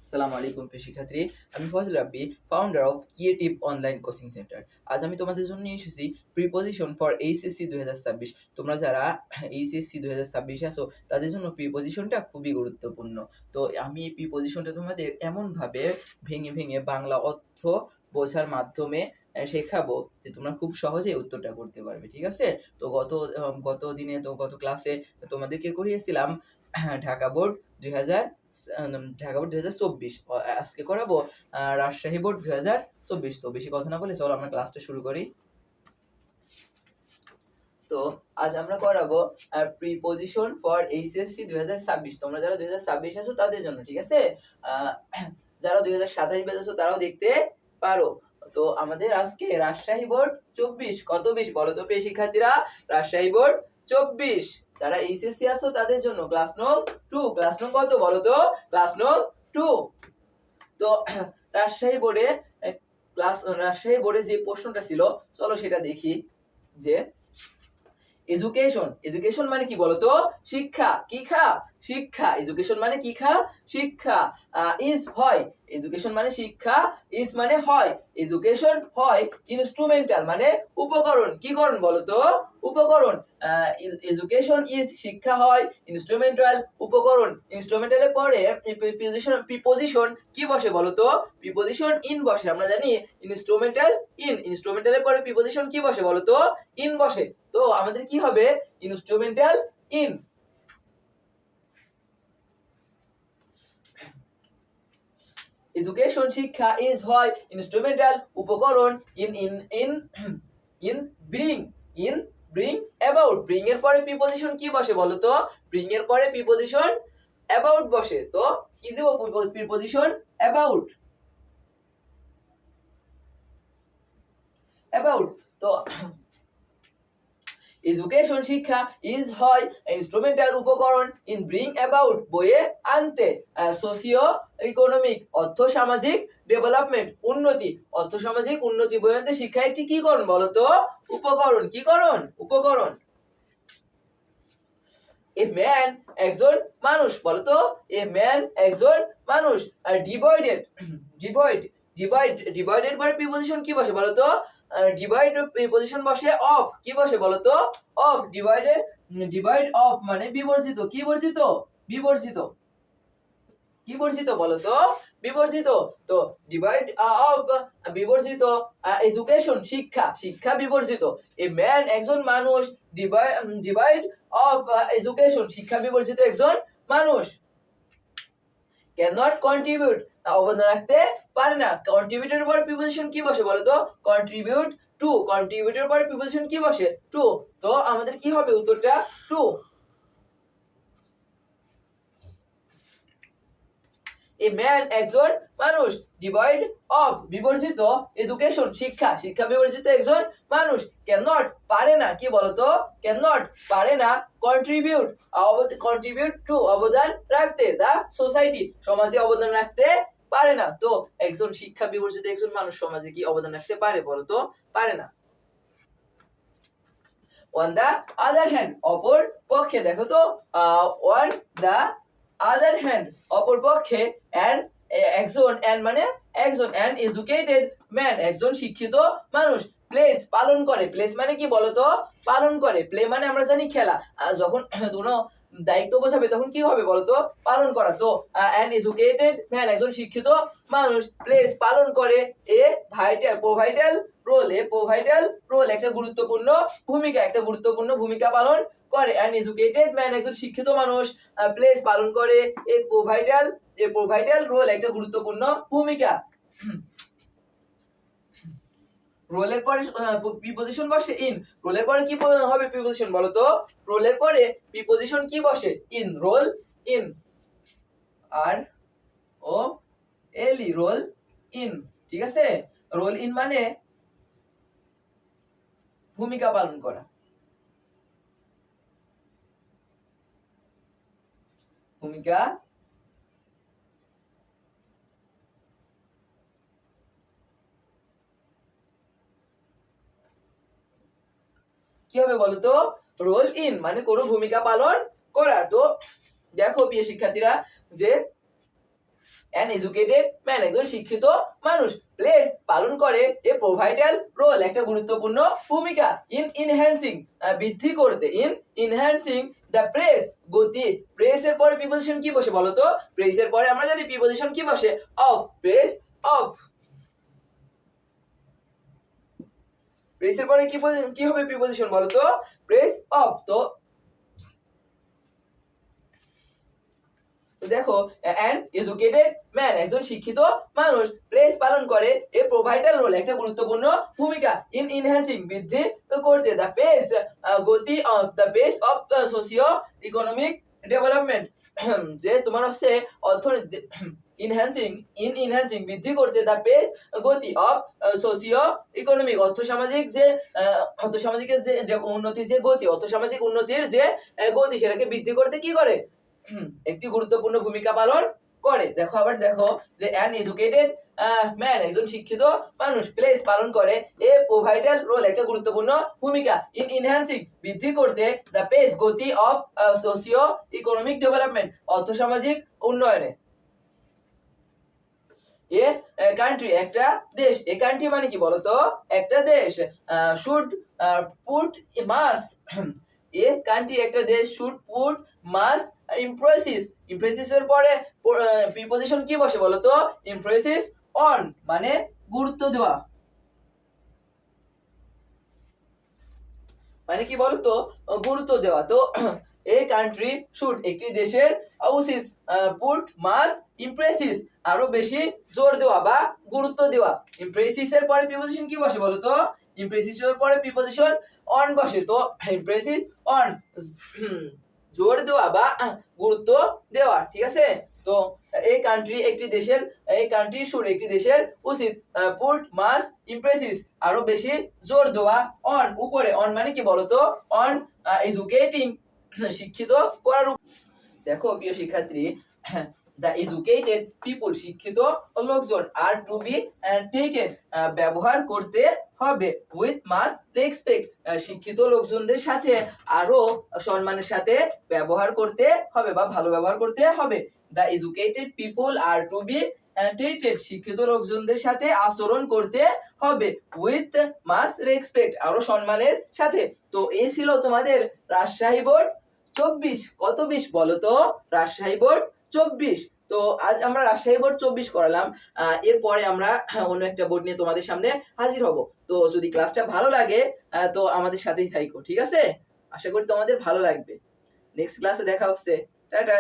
আসসালামু আলাইকুম প্রিয় শিক্ষার্থী। আমি Fazle Rabbi, founder of creative online coaching centre. আজ আমি তোমাদের জন্য নিয়ে এসেছি প্রিপোজিশন ফর এইচএসসি 2026। তোমরা যারা এইচএসসি 2026 এ আছো তাদের জন্য প্রিপোজিশনটা খুবই গুরুত্বপূর্ণ। তো আমি এই প্রিপোজিশনটা তোমাদের এমনভাবে ভেঙে ভেঙে বাংলা অর্থ বোঝার মাধ্যমে শেখাবো যে তোমরা খুব সহজেই উত্তরটা করতে পারবে। ঠিক আছে? তো গত ক্লাসে তোমাদেরকে করিয়েছিলাম ঢাকা বোর্ড 2024। আজকে করাবো রাজশাহী বোর্ড 2024। তো বেশি কথা না বলে চলো আমরা ক্লাসটা শুরু করি। তো আজ আমরা করাবো প্রিপোজিশন ফর এইচএসসি 2026। তোমরা যারা 2026 আছো তাদের জন্য, ঠিক আছে? যারা 2027 বেজেছো তারাও দেখতে পারো। তো আমাদের আজকে রাজশাহী বোর্ড 24 কত 20 বলো তো প্রিয় শিক্ষার্থীরা? রাজশাহী বোর্ড 24। যারা এইচএসসি আছো তাদের জন্য ক্লাস নং 2। ক্লাস নং কত বলো তো? ক্লাস নং 2। তো রাজশাহী বোর্ডে রাজশাহী বোর্ডে যে প্রশ্নটা ছিল চলো সেটা দেখি। যে এডুকেশন মানে কি বলতো? শিক্ষা। কি খা? শিক্ষা। এডুকেশন মানে কি খা? শিক্ষা। ইজ হয়, এডুকেশন মানে শিক্ষা, ইজ মানে হয়, এডুকেশন হয়। ইনস্ট্রুমেন্টাল মানে উপকরণ। কি করণ বলতো? উপকরণ। এডুকেশন ইজ শিক্ষা হয়, ইনস্ট্রুমেন্টাল উপকরণ। ইনস্ট্রুমেন্টালের পরে প্রিপোজিশন কি বসে বলতো? প্রিপোজিশন ইন বসে। আমরা জানি ইনস্ট্রুমেন্টালের পরে প্রিপোজিশন কি বসে বলতো? ইন বসে। তো আমাদের কি হবে? Instrumental in. এডুকেশন শিক্ষা, ইজ হয়, ইনস্ট্রুমেন্টাল উপকরণ, ইন ব্রিং অ্যাবাউট। ব্রিং এর পরে প্রিপোজিশন কি বসে বলো তো? ব্রিং এর পরে প্রিপোজিশন অ্যাবাউট বসে। তো কি দেব? Preposition about. তো এডুকেশন শিক্ষা, ইজ হয়, ইনস্ট্রুমেন্টাল উপকরণ, ইন ব্রিং অ্যাবাউট বইয়ে আনতে। সোশিও ইকোনমিক অর্থ সামাজিক ডেভেলপমেন্ট উন্নতি, অর্থ সামাজিক উন্নতি বই আনতে শিক্ষা একটি কি করণ বলতো? উপকরণ। কি করণ? উপকরণ। এ ম্যান একজন মানুষ বলতো? এ ম্যান একজন মানুষ। আর ডিভাইডেড পরে প্রিপোজিশন কি বসে বলতো? ডিভাইড প্রিপোজিশন বসে অফ। কি বসে বলতো? অফ। ডিভাইড অফ মানে বিবর্জিত। কি বর্জিত? বিবর্জিত। কি বর্জিত বলতো? বিবর্জিত। তো ডিভাইড অফ বিবর্জিত। এডুকেশন শিক্ষা, শিক্ষা বিবর্জিত। এ ম্যান একজন মানুষ, ডিভাইড অফ এডুকেশন শিক্ষা বিবর্জিত একজন মানুষ। ক্যান নট কন্ট্রিবিউট অবদান রাখতে পারে না। কন্ট্রিবিউটের পর প্রিপোজিশন কি বসে বলতো? Contribute to. কন্ট্রিবিউটের পর প্রিপোজিশন কি বসে? টু। তো আমাদের কি হবে উত্তরটা? টু। এ ম্যান একজন মানুষ, ডিভাইড অফ বিবর্জিত, এডুকেশন শিক্ষা, শিক্ষা বিবর্জিত একজন মানুষ। ক্যান নট পারে না। কি বলতো? ক্যান নট পারে না। কন্ট্রিবিউট টু অবদান রাখতে, দা সোসাইটি সমাজে অবদান রাখতে পারে না। তো একজন শিক্ষা বিবর্জিত একজন মানুষ সমাজে কি অবদান রাখতে পারে বলতো? পারে না। অন দা আদার হ্যান্ড অপর পক্ষে, দেখো তো অন দা আদার হ্যান্ড অপর পক্ষে, একজন মানে একজন, অ্যান এডুকেটেড ম্যান একজন শিক্ষিত মানুষ, প্লেস পালন করে। প্লেস মানে কি বলতো? পালন করে। প্লে মানে আমরা জানি খেলা। যখন কোনো দায়িত্ব বোঝাবে তখন কি হবে বলতো? পালন করা। তো অ্যান এডুকেটেড ম্যান একজন শিক্ষিত মানুষ প্লেস পালন করে এ প্রোভাইডাল রোল। প্রোভাইডাল রোল একটা গুরুত্বপূর্ণ ভূমিকা, একটা গুরুত্বপূর্ণ ভূমিকা পালন করে। অ্যান এডুকেটেড ম্যান একজন শিক্ষিত মানুষ প্লেস পালন করে এ প্রোভাইডাল রোল একটা গুরুত্বপূর্ণ ভূমিকা। রোলের পরে প্রিপোজিশন বসে ইন। রোলের পরে কি হবে প্রিপোজিশন বলো তো? রোলের পরে প্রিপোজিশন কি বসে? In. Role in. R O L E role in. ঠিক আছে? রোল ইন মানে ভূমিকা পালন করা। ভূমিকা কি হবে বলতো? রোল ইন মানে কোনো ভূমিকা পালন করা। তো দেখো প্রিয় শিক্ষার্থীরা, যে অ্যান এডুকেটেড ম্যান একজন শিক্ষিত মানুষ প্লেস পালন করে এ প্রোভাইটাল রোল একটা গুরুত্বপূর্ণ ভূমিকা ইন ইনহ্যান্সিং বৃদ্ধি করতে ইন ইনহ্যান্সিং দ্য প্রেস গতি প্রেসের পরে প্রিপোজিশন কি বসে বলো তো প্রেসের পরে আমরা জানি প্রিপোজিশন কি বসে অফ প্রেস অফ প্রেসের পরে কি হবে প্রিপোজিশন বলো তো প্রেস অফ তো দেখো অ্যান এডুকেটেড ম্যান একজন শিক্ষিত মানুষ প্লেস পালন করে এ প্রোভাইটাল রোল একটা গুরুত্বপূর্ণ ভূমিকা ইন ইনহ্যান্সিং বৃদ্ধি করতে দ্য পেস গতি of the pace of socio economic development যে তোমার হচ্ছে অর্থনীতি ইনহ্যান্সিং বৃদ্ধি করতে দ্য পেস গতি অফ সোশিও ইকোনমিক অর্থসামাজিকের যে উন্নতির যে গতি অর্থসামাজিক উন্নতির যে গতি সেটাকে বৃদ্ধি করতে কি করে একটি গুরুত্বপূর্ণ ভূমিকা পালন করে দেখো আবার দেখো যে অ্যান এডুকেটেড ম্যান একজন শিক্ষিত মানুষ প্লেস পালন করে এ প্রোভাইটাল রোল একটা গুরুত্বপূর্ণ ভূমিকা ইন ইনহ্যান্সিং বৃদ্ধি করতে দ্য পেস গতি অফ সোশিও ইকোনমিক ডেভেলপমেন্ট অর্থসামাজিক উন্নয়নে এ কান্ট্রি একটা দেশ এ কান্ট্রি মানে কি বলতো একটা দেশ শুড পুট মাস এ কান্ট্রি একটা দেশ শুড পুট মাস ইমপ্রেসিস এর পরে প্রিপোজিশন কি বসে বলো তো ইমপ্রেসিস অন মানে গুরুত্ব দেওয়া মানে কি বলতো গুরুত্ব দেওয়া তো এ কান্ট্রি শুড একটি দেশের উচিত পুট মাস ইমপ্রেসিস আরো বেশি জোর দেওয়া বা গুরুত্ব দেওয়া ইমপ্রেসিস এর পরে প্রিপোজিশন কি বসে বলো তো ইমপ্রেসিস এর পরে প্রিপোজিশন অন বসে তো ইমপ্রেসিস অন জোর দেওয়া বা গুরুত্ব দেওয়া ঠিক আছে তো এই কান্ট্রি শুড একটি দেশের উচিত পুট মাস ইমপ্রেসিস আরো বেশি জোর দেওয়া অন উপরে অন মানে কি বলতো অন এডুকেটিং শিক্ষিত করার দেখো প্রিয় শিক্ষার্থী দ্য এডুকেটেড পিপল শিক্ষিত লোকজন আর টু বি টেকেন ব্যবহার করতে হবে উইথ মাস রেসপেক্ট শিক্ষিত লোকজনদের সাথে আরো সম্মানের সাথে ব্যবহার করতে হবে বা ভালো ব্যবহার করতে হবে the educated people are to be treated শিক্ষিত লোকজনদের সাথে আচরণ করতে হবে উইথ মাস রেসপেক্ট আরো সম্মানের সাথে তো এই ছিল তোমাদের রাজশাহী বোর্ড 24 কত 20 বলো তো রাজশাহী বোর্ড 24 তো আজ আমরা রাজশাহী বোর্ড 24 করালাম এরপরে আমরা অন্য একটা বোর্ড নিয়ে তোমাদের সামনে হাজির হব তো যদি ক্লাসটা ভালো লাগে তো আমাদের সাথেই থাকো ঠিক আছে আশা করি তোমাদের ভালো লাগবে নেক্সট ক্লাসে দেখা হচ্ছে টাটা